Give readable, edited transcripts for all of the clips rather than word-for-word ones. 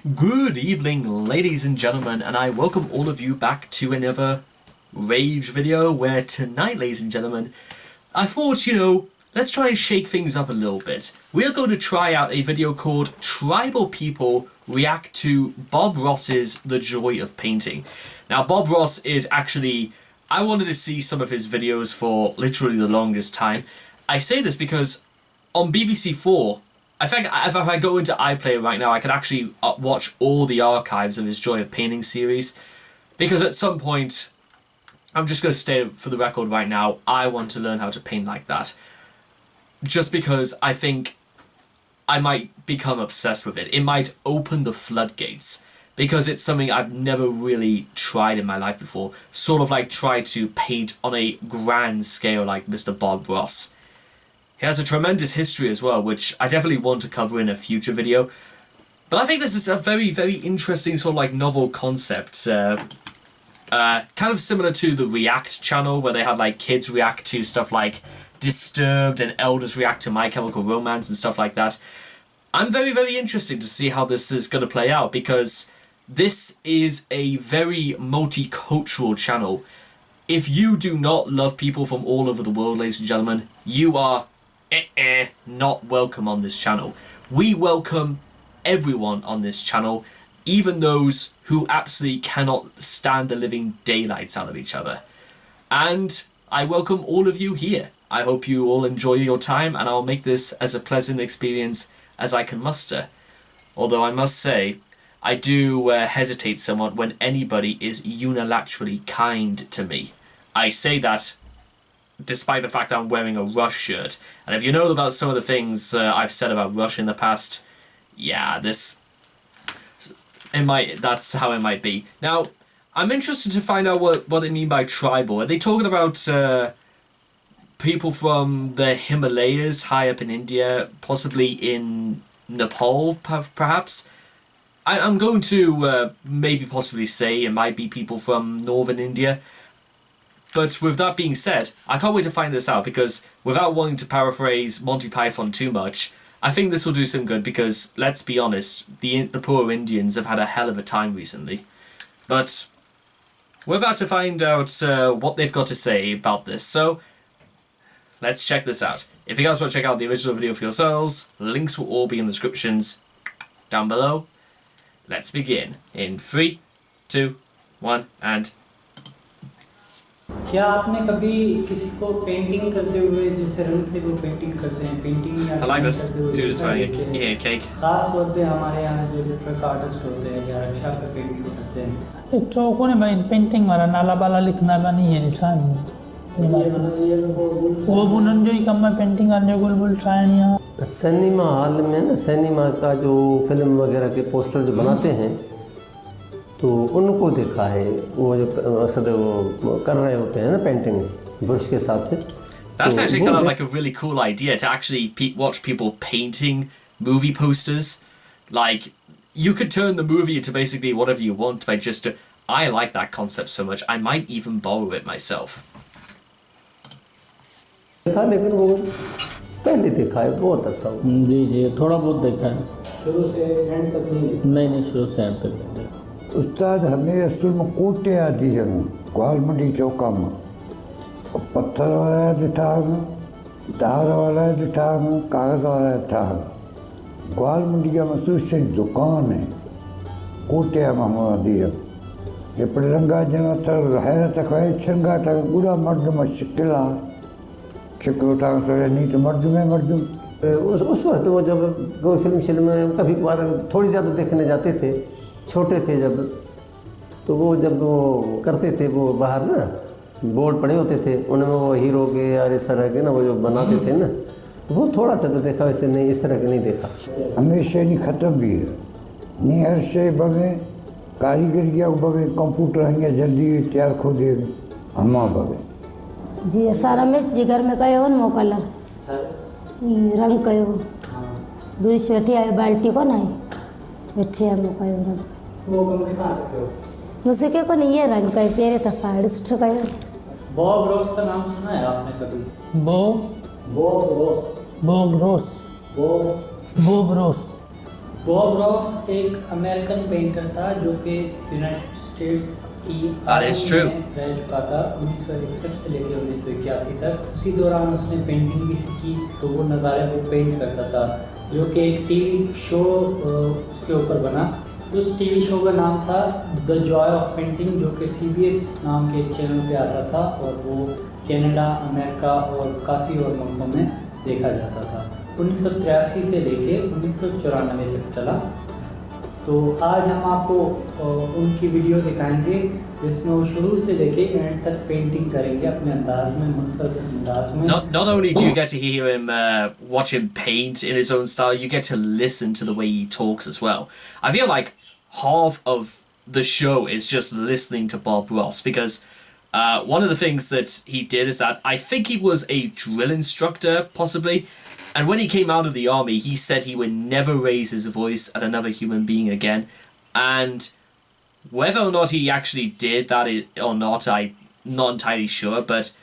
Good evening, ladies and gentlemen, and I welcome all of you back to another Rage video, where tonight, ladies and gentlemen, I thought, let's try and shake things up a little bit. We're going to try out a video called Tribal People React to Bob Ross's The Joy of Painting. Now, Bob Ross is actually, I wanted to see some of his videos for literally the longest time. I say this because on BBC4, in fact, if I go into iPlayer right now, I could actually watch all the archives of his Joy of Painting series. Because at some point, I'm just going to state for the record right now, I want to learn how to paint like that. Just because I think I might become obsessed with it. It might open the floodgates. Because it's something I've never really tried in my life before. Sort of like try to paint on a grand scale like Mr. Bob Ross. He has a tremendous history as well, which I definitely want to cover in a future video. But I think this is a very, very interesting sort of like novel concept. Kind of similar to the React channel, where they had like kids react to stuff like Disturbed and elders react to My Chemical Romance and stuff like that. I'm very, very interested to see how this is going to play out, because this is a very multicultural channel. If you do not love people from all over the world, ladies and gentlemen, you are not welcome on this channel. We welcome everyone on this channel, even those who absolutely cannot stand the living daylights out of each other. And I welcome all of you here. I hope you all enjoy your time, and I'll make this as a pleasant experience as I can muster. Although I must say, I do hesitate somewhat when anybody is unilaterally kind to me. I say that despite the fact I'm wearing a Rush shirt. And if you know about some of the things I've said about Rush in the past, yeah, that's how it might be. Now, I'm interested to find out what they mean by tribal. Are they talking about people from the Himalayas high up in India, possibly in Nepal, perhaps? I'm going to maybe possibly say it might be people from northern India. But with that being said, I can't wait to find this out, because without wanting to paraphrase Monty Python too much, I think this will do some good, because, let's be honest, the poor Indians have had a hell of a time recently. But we're about to find out what they've got to say about this, so let's check this out. If you guys want to check out the original video for yourselves, links will all be in the descriptions down below. Let's begin in 3, 2, 1, and... क्या आपने कभी किसी को painting करते हुए जैसे रंग से वो पेंटिंग करते हैं पेंटिंग या I like this. Dude is wearing a cake. खास तौर पे हमारे यहाँ जैसे ट्रक आर्टिस्ट होते हैं या रक्षा पे पेंटिंग करते हैं Ito ko ni ba painting wala nalabala likhna ba ni yani chan. वो बुनन जो इकम्मा पेंटिंग आने गोल बोल चायनिया सिनेमा हॉल में ना सिनेमा का जो फिल्म वगैरह के पोस्टर जो बनाते हैं तो उनको देखा है वो जो असल वो कर रहे होते हैं ना पेंटिंग ब्रश के साथ से. That's actually kind of like a really cool idea, to actually watch people painting movie posters. Like, you could turn the movie into basically whatever you want by just... I like that concept so much, I might even borrow it myself. देखा, लेकिन वो पहले देखा है, बहुत अच्छा हो. जी जी थोड़ा बहुत देखा है शुरू से एंड तक नहीं शुरू से एंड तक नहीं देखा. उस्ताद हमें असल में कोटे आदि जगह ग्वाल मंडी चौका में पत्थर वाला दिठाग धार वाला दिठाग कागज वाला दिठाग ग्वाल मंडी का मसूस से दुकान है कोटे मोहम्मद ये रंगा जगह तक हैरत है छंगा तक पूरा मर्द में शिकिला शिकोटा थोड़े नीत मर्द उस वक्त वो जब कोई फिल्म में कभी कभार थोड़ी ज़्यादा देखने जाते थे, छोटे थे जब, तो वो जब वो करते थे वो बाहर ना बोर्ड पड़े होते थे उनमें वो हीरो के या इस तरह के ना वो जो बनाते थे ना, वो थोड़ा सा तो देखा, वैसे नहीं इस तरह के नहीं देखा. हमेशा नहीं ख़त्म भी है नहीं हर शे बगे कारीगरी या बगे कंप्यूटर हैं जल्दी तैयार खो देगा हमा बगे जी असां रमेश जी घर में कयो न मोकल रंग कयो दूरी से वेठी आयो बाल्टी को ना वेठी आयो कयो रंग वो कम कितना सकते हो मुझे के को नहीं ये रंग कयो पेरे तफाड़ सुठो कयो. बॉब रॉस का नाम सुना है आपने कभी? बॉब रॉस बॉब रोस बॉब रोस बॉब रॉस एक अमेरिकन पेंटर था जो कि यूनाइटेड स्टेट्स की That is true. में रह चुका था 1961 से लेकर 1981 तक। उसी दौरान उसने पेंटिंग भी सीखी, तो वो नज़ारे को पेंट करता था, जो कि एक टीवी शो उसके ऊपर बना। उस टीवी शो का नाम था द जॉय ऑफ पेंटिंग, जो कि CBS नाम के एक चैनल पे आता था और वो कनाडा, अमेरिका और काफ़ी और मुल्कों में देखा जाता था। 1983 से लेके 1994 तक चला। तो आज हम आपको उनकी वीडियो दिखाएंगे जिसमें वो शुरू से लेके एंड तक पेंटिंग करेंगे अपने अंदाज में, मुनफरद अंदाज में। Not only do you get to hear him watch him paint in his own style, you get to listen to the way he talks as well. I feel like half of the show is just listening to Bob Ross, because one of the things that he did is that I think he was a drill instructor, possibly. And when he came out of the army, he said he would never raise his voice at another human being again. And whether or not he actually did that or not, I'm not entirely sure. But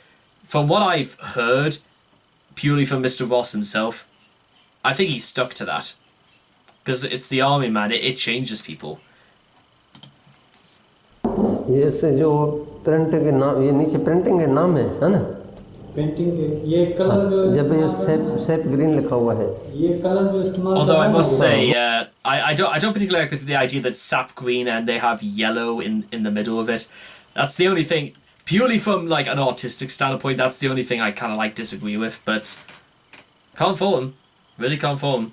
from what I've heard, purely from Mr. Ross himself, I think he stuck to that. Because it's the army, man. It changes people. जैसे जो printing के नाम, ये नीचे printing के नाम है ना? पेंटिंग के ये कलर जो जब ये सेप ग्रीन लिखा हुआ है, ये कलर जो इस्तेमाल Although I करना must होगा। say, I don't particularly like the idea that sap green and they have yellow in the middle of it. That's the only thing, purely from like an artistic standpoint, that's the only thing I kind of like disagree with. But can't fault him, really can't fault him.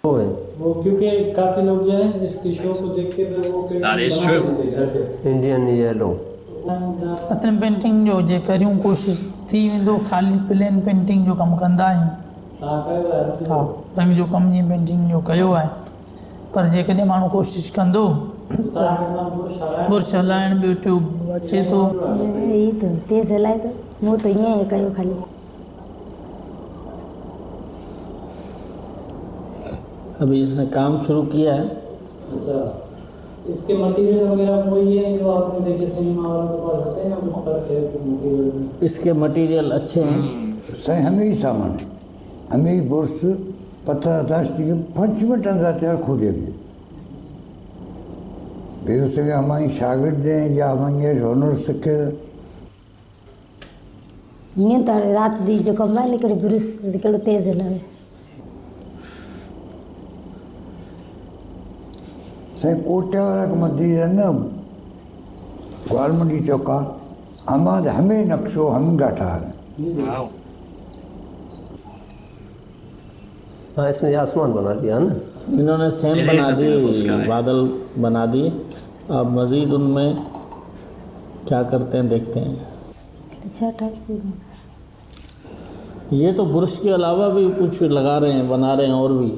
वो है वो क्योंकि काफी लोग जो है इसकी show को देख के फिर वो That is बना true. देते हैं घर पे। Indian yellow. असल पेंटिंग जो जे करियूं कोशिश थी वेंदो, ख़ाली प्लेन पेंटिंग जो कमु कंदा आहियूं। हा, रंग जो कमु जीअं पेंटिंग जो कयो आहे, पर जेकॾहिं माण्हू कोशिशि कंदो त बुर्श हलाइण बि ट्यूब अचे थो। यही तो तेज़ हलाए तो मूं तो ईअं ई कयो ख़ाली। अभी इसने काम शुरू किया है। अच्छा, इसके मटेरियल वगैरह वही है जो आपने देखे सिनेमा वालों के पास होते हैं, उस पर से मटेरियल में। इसके मटेरियल अच्छे हैं। साईं हमें सामान हमें बुर्स पत्थर दाश्ती के 5 मिनट तयार खोलेगी। ॿियो सॻे हमारी शागिर्द हैं या हमारे हुनर सीखे। ईअं त राति ॾींहुं जो कमु आहे, हिकिड़े ब्रुश हिकिड़ो तेज़ हलाए। साईं कोटिया वाला का मटीरियल न ग्वालमंडी चौका हमारे हमें नक्शो हम गाठा है। Wow. हाँ, इसमें आसमान बना दिया ना। इन्होंने सेम It is बना a beautiful दिए, sky. बादल बना दिए। अब मज़ीद उनमें क्या करते हैं देखते हैं। अच्छा टाइप ये तो बुर्श के अलावा भी कुछ लगा रहे हैं, बना रहे हैं और भी।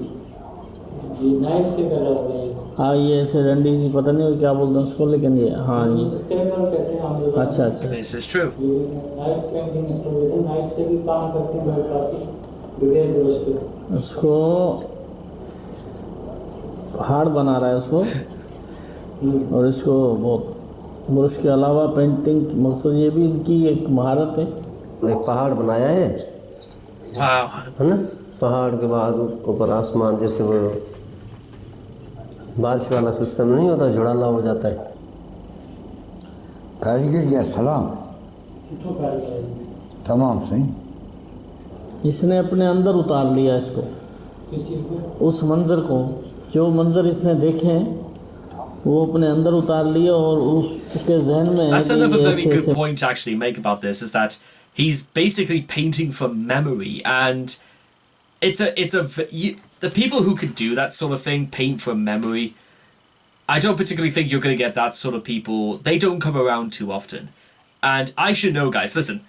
नाइफ से कर रहा है। हाँ, ये ऐसे डंडी सी, पता नहीं क्या बोलते हैं उसको, लेकिन ये हाँ ये स्टेपलर कहते हैं हम लोग। अच्छा अच्छा। This is true. Knife painting में नाइफ से भी काम करते हैं लोग काफी बगैर ब्रश के। उसको हार्ड बना रहा है उसको, और इसको बहुत बुर्श के अलावा पेंटिंग मकसद ये भी इनकी एक महारत है। एक पहाड़ बनाया है Wow. ना? पहाड़ के बाद ऊपर आसमान, जैसे वो बारिश वाला सिस्टम नहीं होता, जुड़ाला हो जाता है। कारीगर या सलाम तमाम सही। इसने अपने अंदर उतार लिया इसको, किस चीज़ को? उस मंज़र को, जो मंज़र इसने देखे हैं वो अपने अंदर उतार लिया, और उसके जहन में है That's कि another ये very ऐसे good ऐसे। point to actually make about this, is that he's basically painting from memory, and the people who could do that sort of thing, paint from memory, I don't particularly think you're going to get that sort of people. They don't come around too often. And I should know, guys, listen,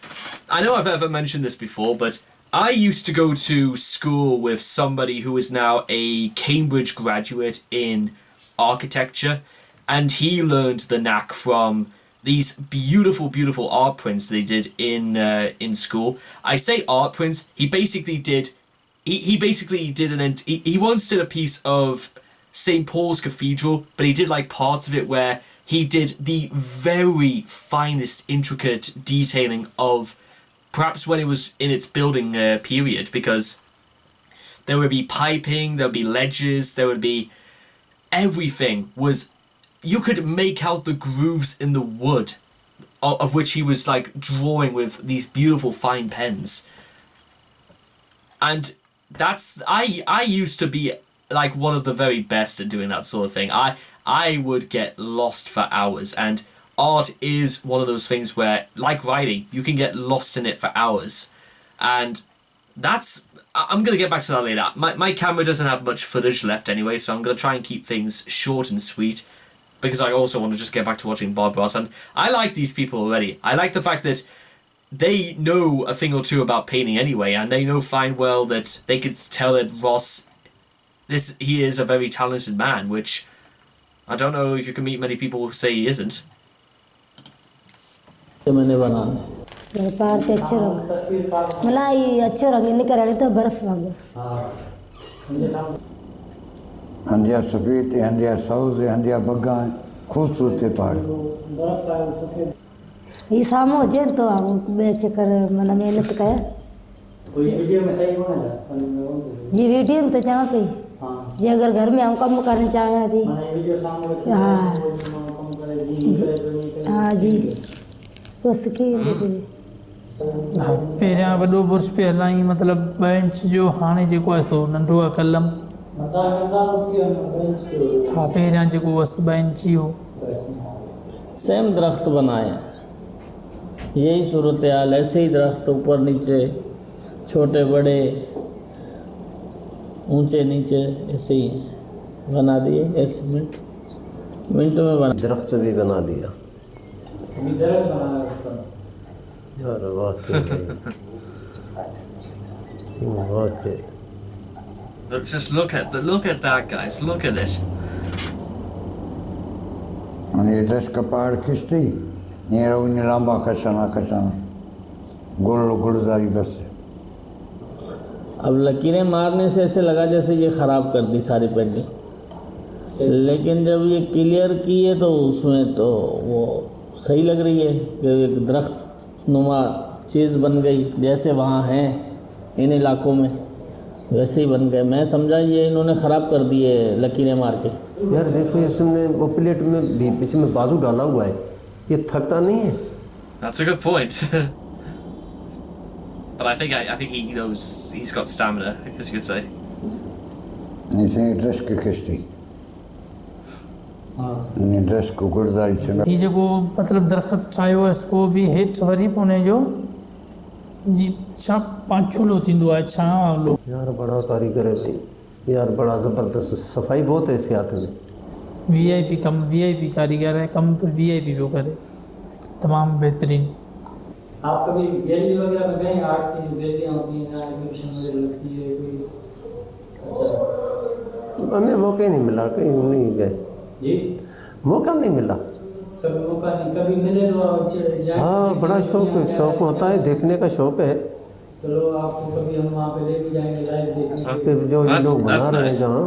I know I've ever mentioned this before, but I used to go to school with somebody who is now a Cambridge graduate in architecture, and he learned the knack from these beautiful, beautiful art prints they did in school. I say art prints. He basically did. He basically did he once did a piece of St. Paul's Cathedral, but he did like parts of it where he did the very finest, intricate detailing of perhaps when it was in its building period, because There would be piping, there would be ledges, there would be... Everything was... You could make out the grooves in the wood of which he was like drawing with these beautiful fine pens. And that's... I used to be like one of the very best at doing that sort of thing. I would get lost for hours, and art is one of those things where, like writing, you can get lost in it for hours. And that's... I'm going to get back to that later. My camera doesn't have much footage left anyway, so I'm going to try and keep things short and sweet, because I also want to just get back to watching Bob Ross. And I like these people already. I like the fact that they know a thing or two about painting anyway, and they know fine well that they could tell that Ross, he is a very talented man, which I don't know if you can meet many people who say he isn't. मैंने बनाने पहाड़ ते अच्छे रंग मला ये अच्छे रंग निकल रहे तो बर्फ रंग हंदिया सफ़ेद है, हंदिया सौज है, हंदिया बग्गा है, खूबसूरत है पहाड़। ये सामो जे तो हम बेच कर मना मेहनत कया कोई वीडियो में सही होना था जी वीडियो में तो जहाँ पे जे अगर घर में हम काम करना चाह रहे थे वीडियो सामने हाँ जी उसकी हाँ पहिरियां वॾो बुर्श पे हलाई मतलब बेंच जो हाणे जेको आहे सो नंढो आहे कलम हाँ पहिरियां जेको हुअसि बेंच ई हो सेम दरख्त बनाए हैं। यही सूरत हाल, ऐसे ही दरख्त ऊपर नीचे, छोटे बड़े, ऊंचे नीचे, ऐसे ही बना दिए। ऐसे मिनटों में बना। दरख्त भी बना दिया यार, वाकई Just look at that, guys. Look at it. ये 10 का पहाड़ खिंचती ये रोनी लंबा खचाना गुड़दारी बस है। अब लकीरें मारने से ऐसे लगा जैसे ये ख़राब कर दी सारी पेंटिंग, लेकिन जब ये क्लियर की है तो उसमें तो वो सही लग रही है कि एक दरख्त नुमा चीज़ बन गई, जैसे वहाँ हैं इन इलाकों में वैसे ही बन गए। मैं समझा ये इन्होंने ख़राब कर दिए लकीरें मार के। यार देखो इसमें वो प्लेट में भी इसमें बाजू डाला हुआ है, ये थकता नहीं है। That's a good point. But I think he knows he's got stamina, I guess you could say. इसे ड्रेस की खिंचती ड्रेस को गुड़दारी से ये जेको मतलब दरख़्त ठाहियो आहे सो बि हेठि वरी पोइ उन जो जी छा पाछुलो थींदो आहे छा वालो। यार बड़ा कारीगर है भाई, यार बड़ा ज़बरदस्त, सफाई बहुत है इसके हाथ में। VIP कम VIP कारीगर है, कम VIP पियो करे, तमाम बेहतरीन। आप कभी गैलरी वगैरह में गए? आर्ट की जो गैलरियाँ होती हैं जहाँ एग्जीबिशन वगैरह लगती है कोई? अच्छा, हमें मौका नहीं मिला, कहीं नहीं गए जी, मौका नहीं मिला। कभी मौका नहीं, कभी मिले तो हाँ बड़ा शौक होता है, देखने का शौक है। चलो आपको कभी हम वहाँ पे ले भी जाएंगे लाइव देखने। कि जो ये लोग बना रहे हैं जहाँ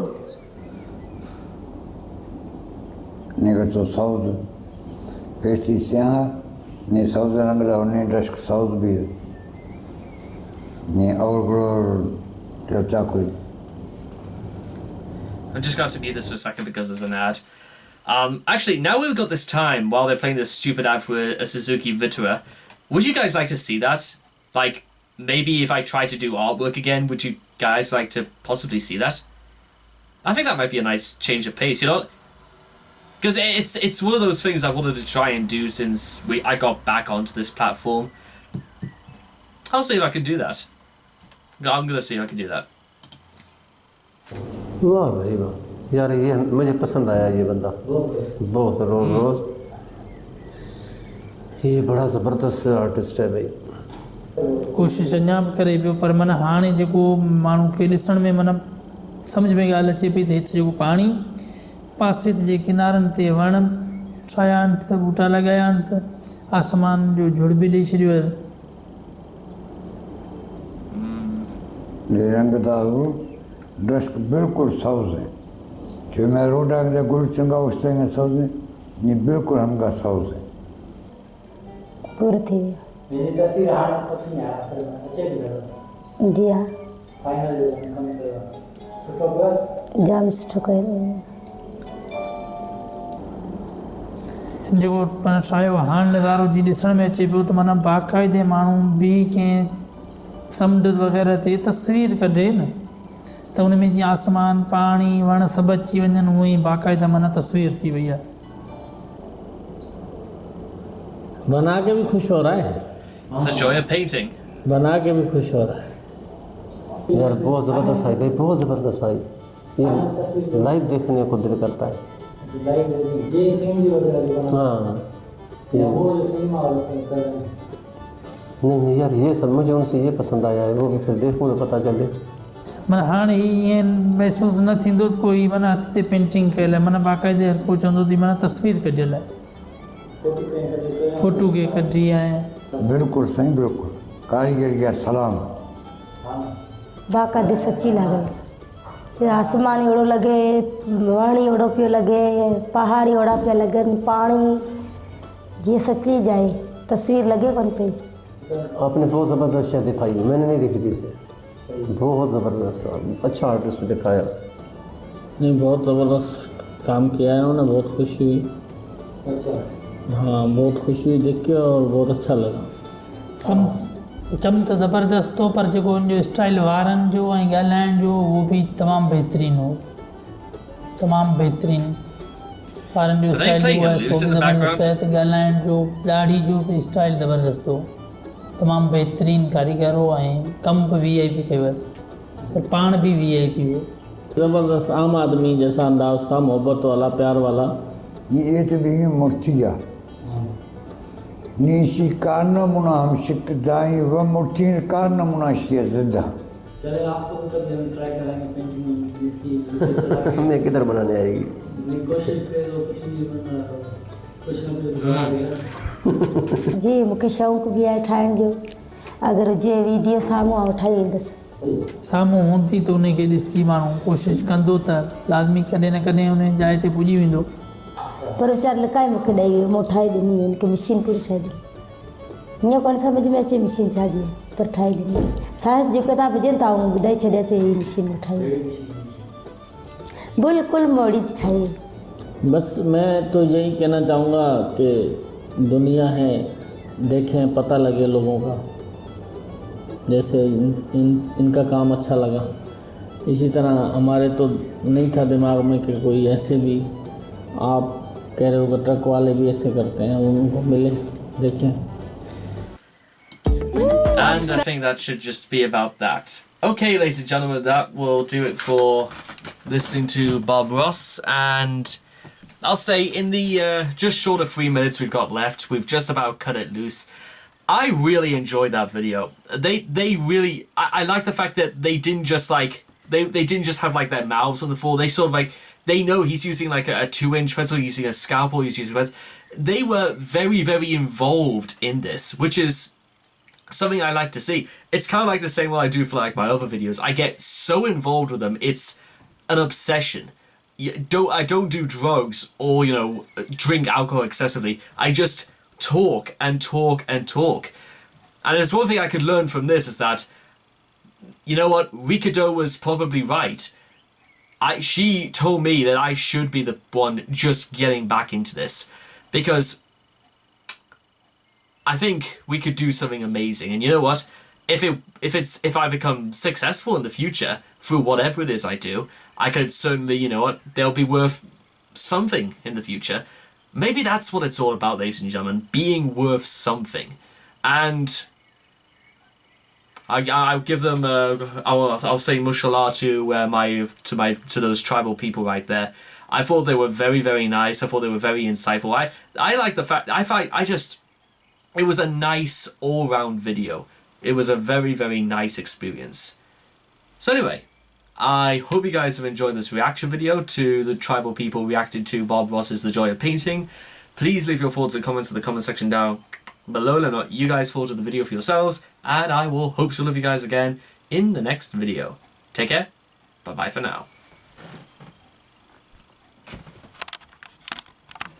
निकल तो साउथ पेस्टी से ने साउथ रंग ने ड्रेस साउथ भी है ने और चर्चा कोई। I'm just going to have to mute this for a second because there's an ad. Actually, now we've got this time while they're playing this stupid ad for a Suzuki Vitara. Would you guys like to see that? Like, maybe if I try to do artwork again, would you guys like to possibly see that? I think that might be a nice change of pace, you know? Because it's one of those things I wanted to try and do since I got back onto this platform. I'll see if I can do that. I'm going to see if I can do that. वाह भाई वाह, यार ये मुझे पसंद आया ये बंदा बहुत। रोज ये बड़ा ज़बरदस्त आर्टिस्ट है भाई। कोशिशि अञा बि करे पियो, पर माना हाणे जेको माण्हू खे ॾिसण में माना सम्झ में ॻाल्हि अचे पई त हेठि जेको पाणी पासे ते जे किनारनि ते वण ठाहिया आहिनि, त ॿूटा लॻाया आहिनि, त आसमान जो जुड़ बि ॾेई छॾियो आहे। ये रंगदार ड्रेस बिल्कुल साउथ है जो मैं रोड आगे गुड़ चंगा उस तरह साउथ है, ये बिल्कुल हमका साउथ है। पूरी थी मेरी तस्वीर हाथ में नहीं आ रहा, अच्छे भी लग रहा। जी हाँ। फाइनल कम कयो सुठो कयो जाम सुठो कयो जेको माना ठाहियो हाणे नज़ारो जीअं ॾिसण में अचे पियो त माना बाक़ाइदे माण्हू बि कंहिं समुंड वग़ैरह ते तस्वीर कढे न त उन में जीअं आसमान पाणी वण सभु अची वञनि उअं ई बाक़ाइदा माना तस्वीर थी वई आहे बना के भी खुश हो रहा है It's the joy of painting. बना के भी खुश हो रहा है यार बहुत ज़बरदस्त आई भाई, बहुत ज़बरदस्त आई। ये लाइव देखने को दिल करता है। लाइव ये सेम भी वगैरह जो बना हाँ वो जो सिनेमा वाले कर रहे हैं नहीं यार, ये सब मुझे उनसे ये पसंद आया है, वो भी फिर देखूँ तो पता चले। माना हाणे ईअं महसूसु न थींदो त कोई माना हथ ते पेंटिंग कयल आहे, माना बाक़ाइदे हर को चवंदो त माना तस्वीर कढियल आहे, फोटू के कढी आहे। बिल्कुलु साईं बिल्कुलु, कारीगरी जा सलाम। बाक़ाइदे सची लॻे आसमान अहिड़ो लॻे वण अहिड़ो पियो लॻे पहाड़ी अहिड़ा पिया लॻनि पाणी जीअं सची जाए तस्वीर लॻे कोन पई आपने बहुत ज़बरदस्त शय दिखाई, मैंने नहीं देखी थी इसे, बहुत ज़बरदस्त, अच्छा आर्टिस्ट दिखाया। नहीं बहुत ज़बरदस्त काम किया है इन्होंने, बहुत खुशी हुई। हाँ बहुत खुशी हुई देख के और बहुत अच्छा लगा। कम त ज़बरदस्त हो, पर जेको उनजो स्टाइल वारनि जो ऐं ॻाल्हाइण जो उहो बि तमामु बहितरीनु हो, तमामु बहितरीनु वारनि जो Are they स्टाइल playing उहो a आहे blues so in be the ज़बरदस्त आहे, background? त ॻाल्हाइण जो ॾाढी जो बि स्टाइल ज़बरदस्त हो, तमामु बहितरीनु कारीगर हो ऐं कमु बि VIP कयो आहे, पर पाण बि VIP हो। ज़बरदस्त आम आदमी जैसा अंदाज था, मोहब्बत वाला प्यार वाला। ये तो भी मूर्ति है नीसी का नमूना हम शिकदाई व मूर्ति का नमूना जिंदा। चले आपको तो कभी हम ट्राई कराएंगे पेंटिंग इसकी हमें किधर बनाने आएगी? कोशिश से तो कुछ नहीं बना कुछ ना कुछ बना देगा जी मूंखे शौक़ु बि आहे ठाहिण जो, अगरि हुजे वीडियो साम्हूं आउं ठाही वेंदसि। साम्हूं हूंदी त उनखे ॾिसी माण्हू कोशिशि कंदो त लाज़मी कॾहिं न कॾहिं उन जाइ ते पुॼी वेंदो। पर वीचारु लिकाए मूंखे ॾेई वियो, मूं ठाहे ॾिनी हुनखे मशीन पूरी ठाहे ॾिनी। हीअं कोन सम्झ में अचे मशीन छा जी, पर ठाहे ॾिनी। साइंस जेको तव्हां विझनि था उहो ॿुधाए छॾिया चई हीअ मशीन ठाही, बिल्कुलु मोड़ी ठाही। बस मैं तो यही कहना चाहूँगा कि दुनिया है, देखें पता लगे लोगों का, जैसे इनका काम अच्छा लगा, इसी तरह हमारे तो नहीं था दिमाग में कि कोई ऐसे भी आप कह रहे हो कि ट्रक वाले भी ऐसे करते हैं, उनको मिले देखें। And I think that should just be about that. Okay, ladies and gentlemen, that will do it for listening to Bob Ross. And I'll say in the just short of 3 minutes we've got left, we've just about cut it loose. I really enjoyed that video. They really, I like the fact that they didn't just like, they didn't just have like their mouths on the floor. They sort of like, they know he's using like a 2-inch pencil, using a scalpel, he's using a pencil. They were very, very involved in this, which is something I like to see. It's kind of like the same way I do for like my other videos. I get so involved with them, it's an obsession. I don't do drugs or, you know, drink alcohol excessively. I just talk and talk and talk. And there's one thing I could learn from this is that, you know what, Ricardo was probably right. She told me that I should be the one just getting back into this, because I think we could do something amazing. And you know what? If I become successful in the future through whatever it is I do, I could certainly, you know what, they'll be worth something in the future. Maybe that's what it's all about, ladies and gentlemen, being worth something. And I'll give them I'll say mashallah to those tribal people right there. I thought they were very, very nice. I thought they were very insightful. I like the fact it was a nice all-round video. It was a very, very nice experience. So anyway, I hope you guys have enjoyed this reaction video to the tribal people reacting to Bob Ross's The Joy of Painting. Please leave your thoughts and comments in the comment section down below. Let me know what you guys thought of the video for yourselves, and I will hope to love you guys again in the next video. Take care. Bye-bye for now.